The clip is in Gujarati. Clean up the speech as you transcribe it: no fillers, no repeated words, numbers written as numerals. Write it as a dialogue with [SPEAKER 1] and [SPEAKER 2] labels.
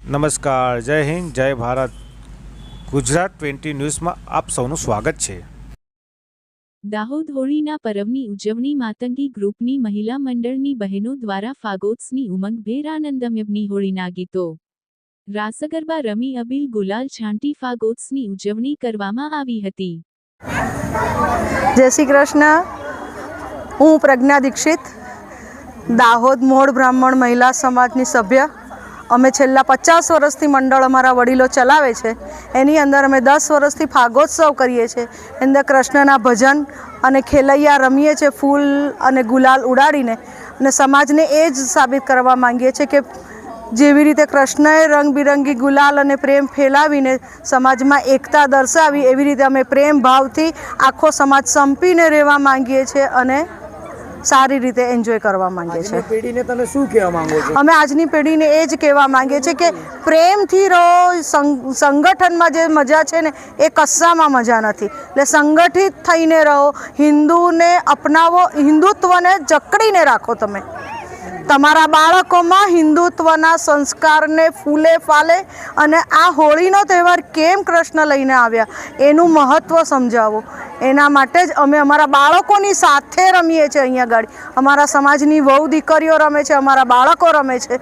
[SPEAKER 1] નમસ્કાર, જય હિન્દ, જય ભારત. ગુજરાત 20 ન્યૂઝમાં આપ સૌનું સ્વાગત છે.
[SPEAKER 2] દાહોદ હોળીના પર્વની ઉજવણી માતંગી ગ્રુપની મહિલા મંડળની બહેનો દ્વારા ફાગોત્સની ઉમંગભેર આનંદમયની હોળીના ગીતો રાસગરબા રમી અબીલ ગુલાલ છાંટી ફાગોત્સની ઉજવણી કરવામાં આવી હતી.
[SPEAKER 3] જય શ્રી કૃષ્ણ. હું પ્રજ્ઞા દીક્ષિત, દાહોદ મોડ બ્રાહ્મણ મહિલા સમાજની સભ્ય. અમે છેલ્લા 50 વર્ષથી મંડળ અમારા વડીલો ચલાવે છે. એની અંદર અમે 10 વર્ષથી ફાગોત્સવ કરીએ છીએ. અંદર કૃષ્ણના ભજન અને ખેલૈયા રમીએ છીએ ફૂલ અને ગુલાલ ઉડાડીને, અને સમાજને એ જ સાબિત કરવા માંગીએ છીએ કે જેવી રીતે કૃષ્ણએ રંગબિરંગી ગુલાલ અને પ્રેમ ફેલાવીને સમાજમાં એકતા દર્શાવી, એવી રીતે અમે પ્રેમ ભાવથી આખો સમાજ સંપીને રહેવા માંગીએ છીએ અને સારી રીતે એન્જોય કરવા માંગીએ છીએ.
[SPEAKER 4] પેઢીને તમે શું કહેવા માંગો છો?
[SPEAKER 3] અમે આજની પેઢીને એ જ કહેવા માંગીએ છીએ કે પ્રેમથી રહો. સંગઠનમાં જે મજા છે ને એ કશામાં મજા નથી. એટલે સંગઠિત થઈને રહો, હિન્દુને અપનાવો, હિન્દુત્વને જકડીને રાખો. તમે તમારા બાળકોમાં હિન્દુત્વના સંસ્કારને ફૂલે ફાલે અને આ હોળીનો તહેવાર કેમ કૃષ્ણ લઈને આવ્યા એનું મહત્ત્વ સમજાવો. એના માટે જ અમે અમારા બાળકોની સાથે રમીએ છીએ. અહીંયા આગળ અમારા સમાજની વહુ દીકરીઓ રમે છે, અમારા બાળકો રમે છે.